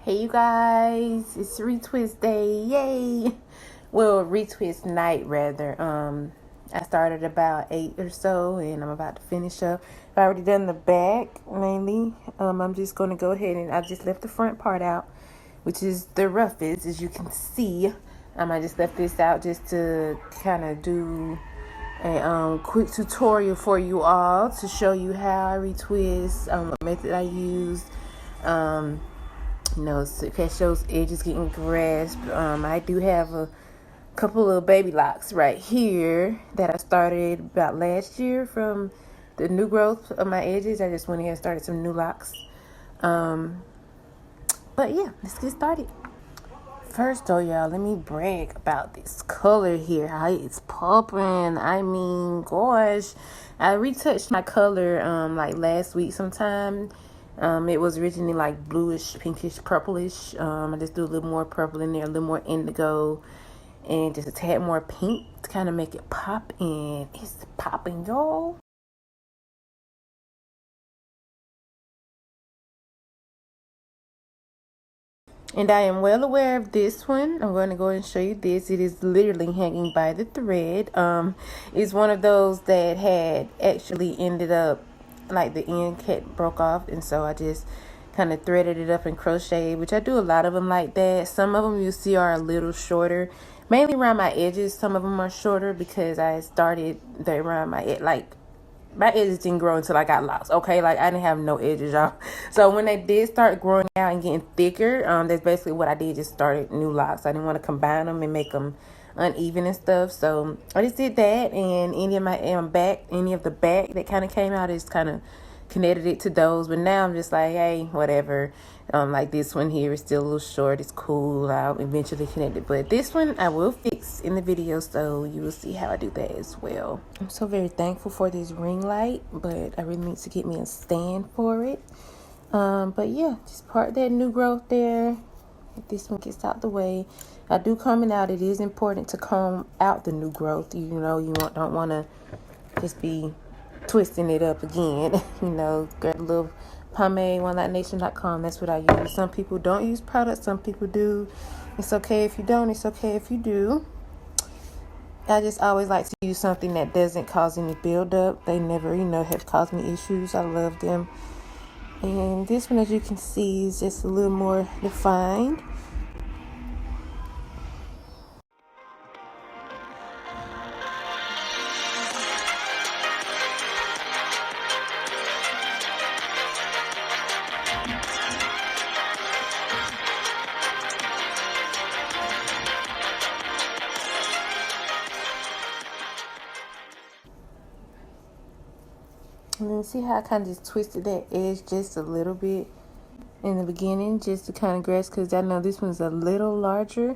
Hey you guys, it's retwist day, yay! Well, retwist night rather. I started about 8 or so, and I'm about to finish up. I've already done the back mainly. I'm just gonna go ahead and I just left the front part out, which is the roughest, as you can see. I just left this out just to kind of do a quick tutorial for you all to show you how I retwist, what method I use. To catch those edges getting grasped. I do have a couple of baby locks right here that I started about last year from the new growth of my edges. I just went ahead and started some new locks. But yeah, let's get started. First though, y'all, let me brag about this color here. How it's popping. I mean, gosh, I retouched my color like last week sometime. It was originally like bluish, pinkish, purplish. I just do a little more purple in there, a little more indigo, and just a tad more pink to kind of make it pop in. It's popping, y'all. And I am well aware of this one. I'm going to go and show you this. It is literally hanging by the thread. It's one of those that had actually ended up like the end cap broke off, and so I just kind of threaded it up and crocheted, which I do a lot of them like that. Some of them you see are a little shorter, mainly around my edges. Some of them are shorter because I started there around my edges didn't grow until I got locks. Okay, like I didn't have no edges, y'all. So when they did start growing out and getting thicker, that's basically what I did. Just started new locks. I didn't want to combine them and make them uneven and stuff, so I just did that. And any of my any of the back that kind of came out is kind of connected it to those. But now I'm just like, hey, whatever. Like this one here is still a little short. It's cool. I'll eventually connect it, but this one I will fix in the video, so you will see how I do that as well. I'm so very thankful for this ring light, but I really need to get me a stand for it. But yeah, just part that new growth there. If this one gets out the way, I do comb it out. It is important to comb out the new growth. You don't want to just be twisting it up again. Grab a little pomade, onelightnation.com. That's what I use. Some people don't use products. Some people do. It's okay if you don't. It's okay if you do. I just always like to use something that doesn't cause any buildup. They never, have caused me issues. I love them. And this one, as you can see, is just a little more defined. And then see how I kind of just twisted that edge just a little bit in the beginning, just to kind of grasp, because I know this one's a little larger,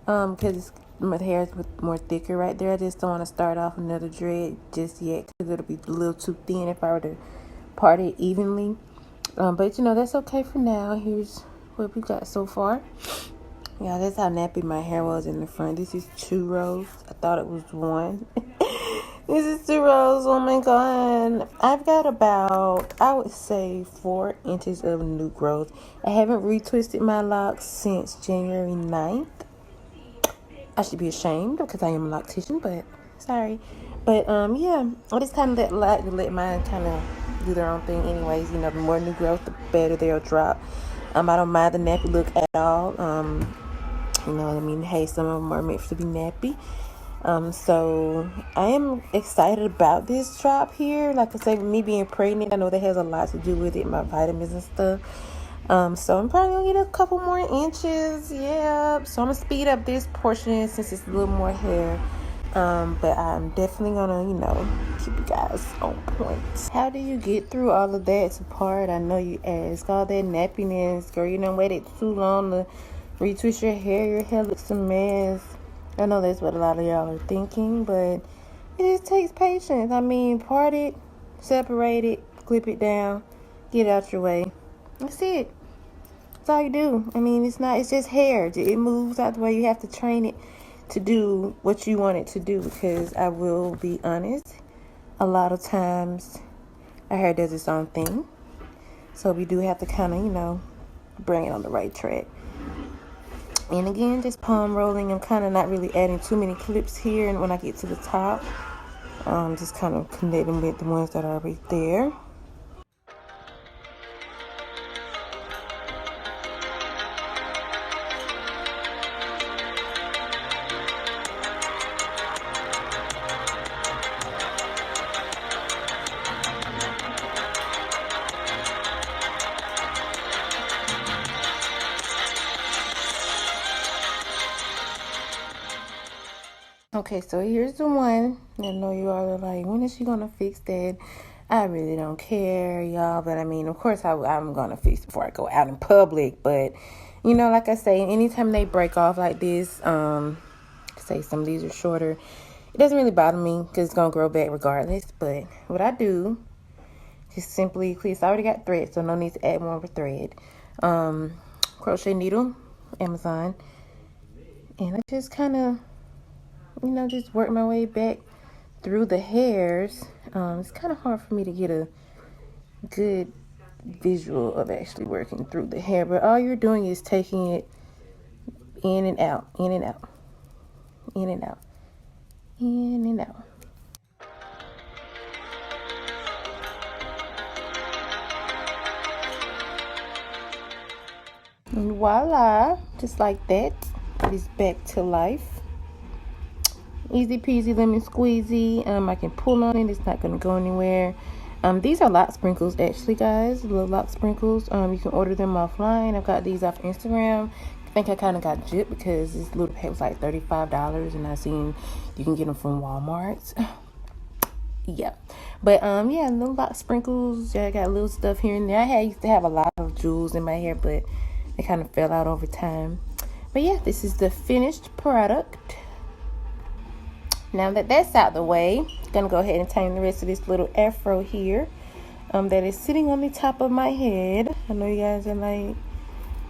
because my hair is more thicker right there. I just don't want to start off another dread just yet, because it'll be a little too thin if I were to part it evenly. But that's okay for now. Here's what we got so far. Yeah, that's how nappy my hair was in the front. This is 2 rows. I thought it was 1. This is 2 rows. Oh my god. I've got about, I would say, 4 inches of new growth. I haven't retwisted my locks since January 9th. I should be ashamed because I am a loctician, but sorry. But yeah, I just kind of let mine kind of do their own thing anyways. The more new growth, the better they'll drop. I don't mind the nappy look at all. Hey, some of them are meant to be nappy. So I am excited about this drop here. Like I say, with me being pregnant, I know that has a lot to do with it, my vitamins and stuff. So I'm probably gonna get a couple more inches. Yeah. So I'm gonna speed up this portion since it's a little more hair. But I'm definitely gonna, keep you guys on point. How do you get through all of that to part? I know you ask. All that nappiness, girl, you waited too long to retwist your hair. Your hair looks a mess. I know that's what a lot of y'all are thinking, but it just takes patience. Part it, separate it, clip it down, get it out your way. That's it. That's all you do. It's just hair. It moves out the way. You have to train it to do what you want it to do, because I will be honest, a lot of times our hair does its own thing. So we do have to kind of, bring it on the right track. And again, just palm rolling. I'm kind of not really adding too many clips here, and when I get to the top, just kind of connecting with the ones that are right there. Okay, so here's the one. I know you all are like, when is she gonna fix that? I really don't care, y'all. But I mean, of course, I'm gonna fix it before I go out in public. But you know, like I say, anytime they break off like this, say some of these are shorter, it doesn't really bother me because it's gonna grow back regardless. But what I do, just simply, please, I already got thread, so no need to add more thread. Crochet needle, Amazon, and I just kind of, you know, just work my way back through the hairs. It's kind of hard for me to get a good visual of actually working through the hair, but all you're doing is taking it in and out, in and out, in and out, in and out. And voila, just like that, it is back to life. Easy peasy lemon squeezy. I can pull on it, it's not going to go anywhere. These are lock sprinkles, actually, guys. Little lock sprinkles. You can order them offline. I've got these off Instagram. I think I kind of got gypped because this little pack was like $35, and I seen you can get them from Walmart. Yeah, but yeah, little lock sprinkles. Yeah, I got little stuff here and there. I used to have a lot of jewels in my hair, but they kind of fell out over time. But yeah, this is the finished product. Now that that's out the way, I'm gonna go ahead and tame the rest of this little afro here that is sitting on the top of my head. I know you guys are like,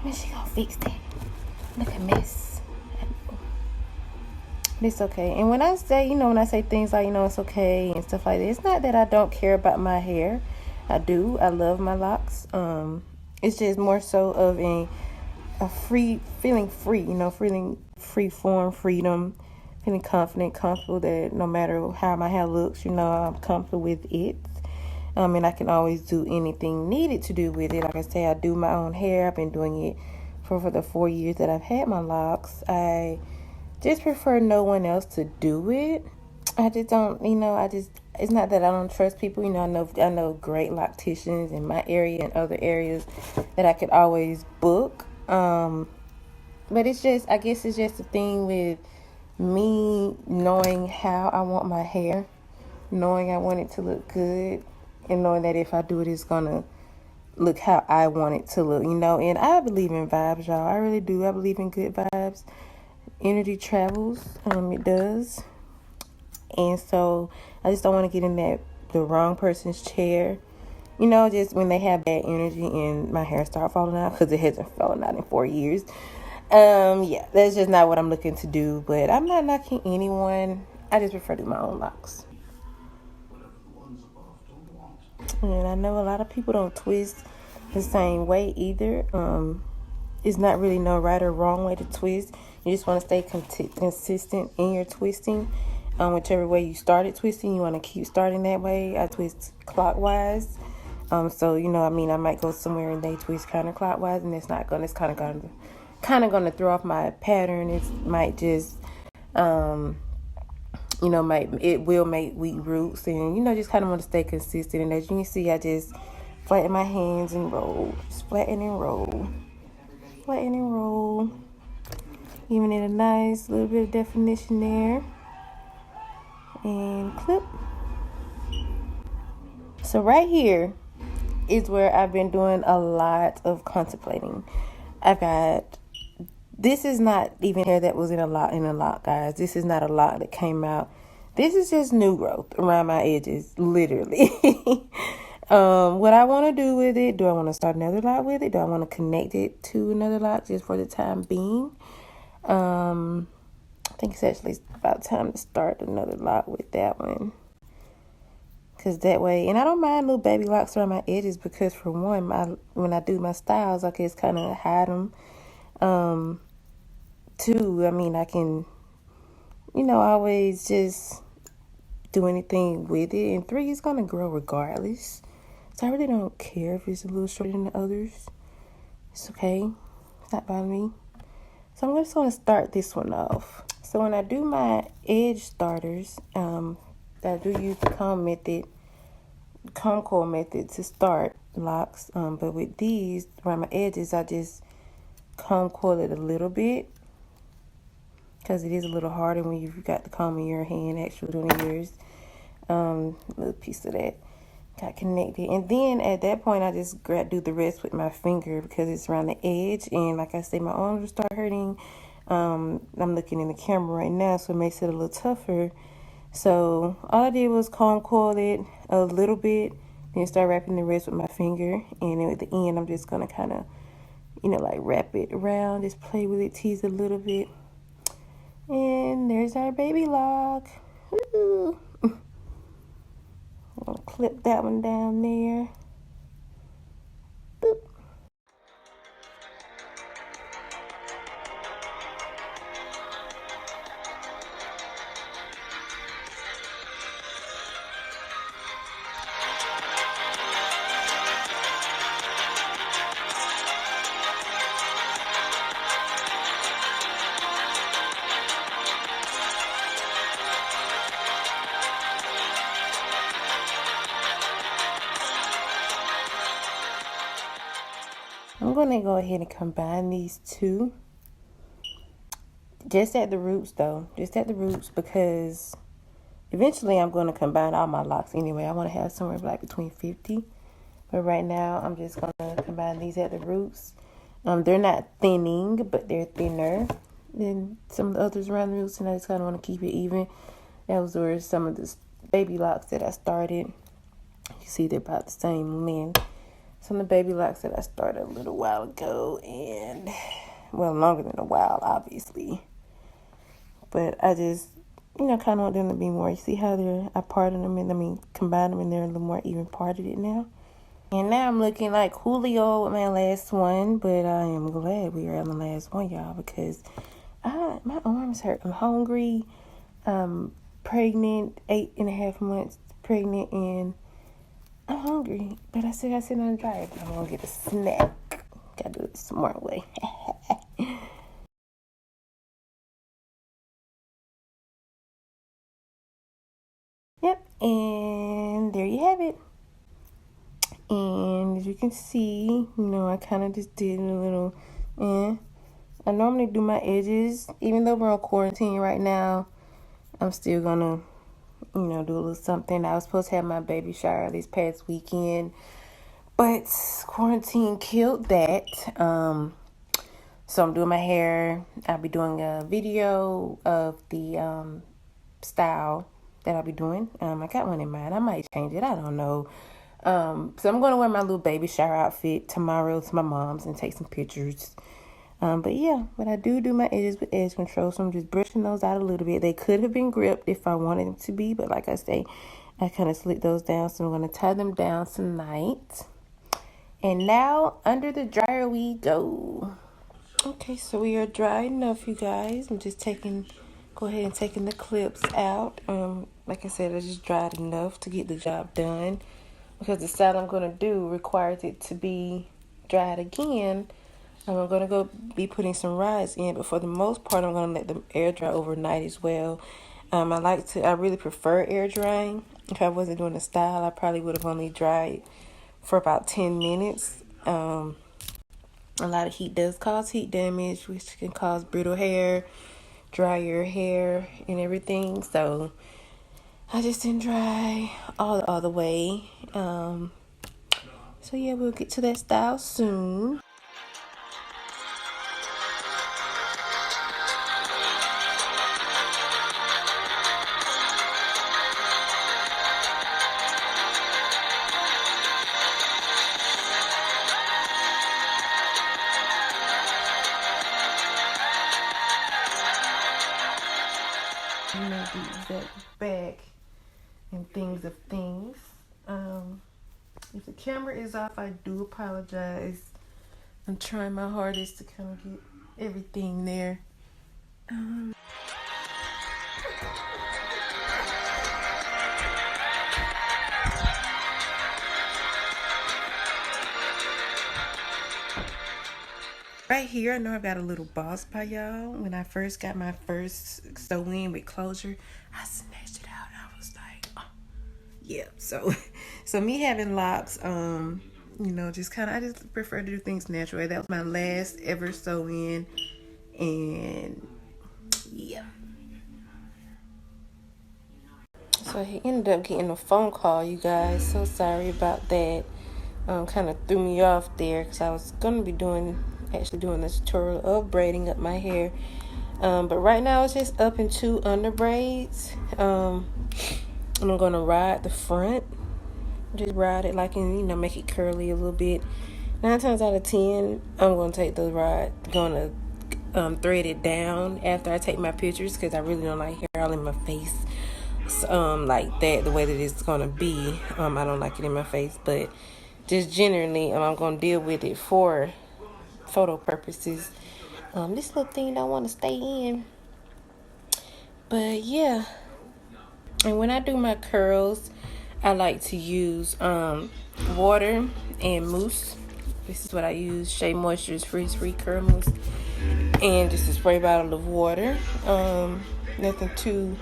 when's she gonna fix that? Look at mess. It's okay. And when I say, you know, when I say things like, you know, it's okay and stuff like that, it's not that I don't care about my hair. I do. I love my locks. It's just more so of a feeling free, you know, feeling free form, freedom. Feeling confident, comfortable that no matter how my hair looks, you know, I'm comfortable with it. And I can always do anything needed to do with it. Like I say, I do my own hair. I've been doing it for the 4 years that I've had my locks. I just prefer no one else to do it. I just don't, you know, it's not that I don't trust people. You know, I know great locticians in my area and other areas that I could always book. But it's just, I guess it's just a thing with me knowing how I want my hair, knowing I want it to look good, and knowing that if I do it, it's gonna look how I want it to look, you know. And I believe in vibes, y'all. I really do. I believe in good vibes. Energy travels. It does. And so I just don't want to get in the wrong person's chair, you know, just when they have bad energy and my hair start falling out, because it hasn't fallen out in 4 years. Yeah, that's just not what I'm looking to do, but I'm not knocking anyone. I just prefer to do my own locks. And I know a lot of people don't twist the same way either. It's not really no right or wrong way to twist. You just want to stay consistent in your twisting. Whichever way you started twisting, you want to keep starting that way. I twist clockwise. So, you know, I mean, I might go somewhere and they twist counterclockwise, and it's kind of gonna throw off my pattern. It might just you know, it will make weak roots, and you know, just kind of want to stay consistent. And as you can see, I just flatten my hands and roll, just flatten and roll, flatten and roll, giving it a nice little bit of definition there, and clip. So right here is where I've been doing a lot of contemplating. This is not even hair that was in a lock, guys. This is not a lock that came out. This is just new growth around my edges, literally. What I want to do with it, do I want to start another lock with it? Do I want to connect it to another lock just for the time being? I think it's actually about time to start another lock with that one. Because that way, and I don't mind little baby locks around my edges because for one, when I do my styles, I can just kind of hide them. Two, I mean, I can, always just do anything with it. And three, it's going to grow regardless. So I really don't care if it's a little shorter than the others. It's okay. It's not bothering me. So I'm just going to start this one off. So when I do my edge starters, I do use the comb core method to start locks. But with these, around my edges, I just comb coil it a little bit. Because it is a little harder when you've got the comb in your hand, actually doing yours. A little piece of that got connected. And then at that point, I just do the rest with my finger because it's around the edge. And like I say, my arms will start hurting. I'm looking in the camera right now, so it makes it a little tougher. So all I did was comb coil it a little bit, then start wrapping the rest with my finger. And then at the end, I'm just going to kind of, like wrap it around, just play with it, tease it a little bit. And there's our baby lock. Ooh. I'm going to clip that one down there. Boop. I'm going to go ahead and combine these two. Just at the roots, though. Just at the roots, because eventually I'm going to combine all my locks anyway. I want to have somewhere like between 50. But right now, I'm just going to combine these at the roots. They're not thinning, but they're thinner than some of the others around the roots. And I just kind of want to keep it even. Those were some of the baby locks that I started. You see they're about the same length. Some of the baby locks that I started a little while ago, and longer than a while, obviously. But I just, kind of want them to be more. You see how I parted them and combined them, and they're a little more even parted it now. And now I'm looking like Julio with my last one, but I am glad we are on the last one, y'all, because my arms hurt. I'm hungry. Pregnant, 8.5 months pregnant, and I'm hungry, but I still got to sit on the dryer. I'm going to get a snack. Got to do it the smart way. Yep, and there you have it. And as you can see, I kind of just did a little, I normally do my edges. Even though we're on quarantine right now, I'm still going to do a little something. I was supposed to have my baby shower this past weekend, but quarantine killed that. So I'm doing my hair. I'll be doing a video of the style that I'll be doing. I got one in mind. I might change it. I don't know. So I'm going to wear my little baby shower outfit tomorrow to my mom's and take some pictures. But yeah, but I do my edges with edge control, so I'm just brushing those out a little bit. They could have been gripped if I wanted them to be, but like I say, I kind of slicked those down, so I'm going to tie them down tonight. And now, under the dryer we go. Okay, so we are dry enough, you guys. I'm just go ahead and taking the clips out. Like I said, I just dried enough to get the job done, because the style I'm going to do requires it to be dried again. I'm going to be putting some rise in, but for the most part, I'm going to let them air dry overnight as well. I really prefer air drying. If I wasn't doing the style, I probably would have only dried for about 10 minutes. A lot of heat does cause heat damage, which can cause brittle hair, dry your hair, and everything. So I just didn't dry all the way. So yeah, we'll get to that style soon. The exact back and things of things. If the camera is off, I do apologize. I'm trying my hardest to kind of get everything there. Right here, I know I got a little boss by y'all. When I first got my first sew-in with closure, I snatched it out and I was like, oh. Yeah. So me having locks, you know, just kind of, I just prefer to do things natural. That was my last ever sew-in, and yeah. So I ended up getting a phone call, you guys. So sorry about that. Kind of threw me off there because I was gonna be actually doing this tutorial of braiding up my hair. But right now it's just up in 2 under braids. And I'm gonna ride the front. Just ride it like, and you know, make it curly a little bit. 9 times out of 10, I'm gonna take the ride, gonna thread it down after I take my pictures because I really don't like hair all in my face. Like that, the way that it's gonna be. I don't like it in my face, but just generally, I'm gonna deal with it for photo purposes. This little thing don't want to stay in, but yeah. And when I do my curls, I like to use water and mousse. This is what I use: Shea Moisture's Frizz-Free Curl Mousse, and just a spray bottle of water. Nothing too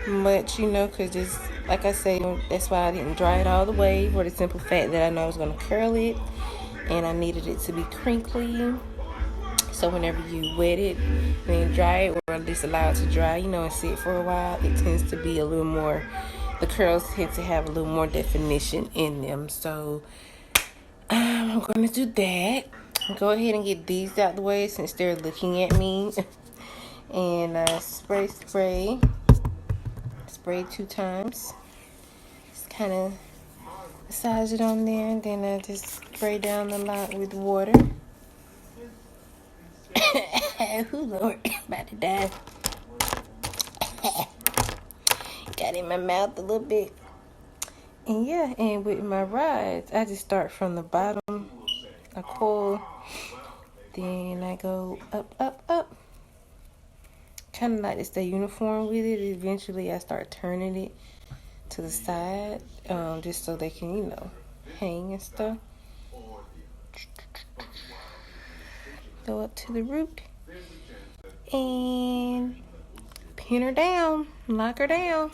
much, you know, because just like I say, that's why I didn't dry it all the way, for the simple fact that I know I was going to curl it and I needed it to be crinkly. So whenever you wet it and then dry it, or at least allow it to dry, you know, and sit for a while, it tends to be a little more, the curls tend to have a little more definition in them. So I'm going to do that. Go ahead and get these out the way since they're looking at me. And spray 2 times. Just kind of massage it on there, and then I just spray down the lot with water. Oh Lord, about to die. Got in my mouth a little bit. And yeah, and with my rides, I just start from the bottom. I coil, then I go up, up, up. Kind of like to stay uniform with it. Eventually I start turning it to the side, just so they can, you know, hang and stuff. Go up to the root and pin her down, lock her down.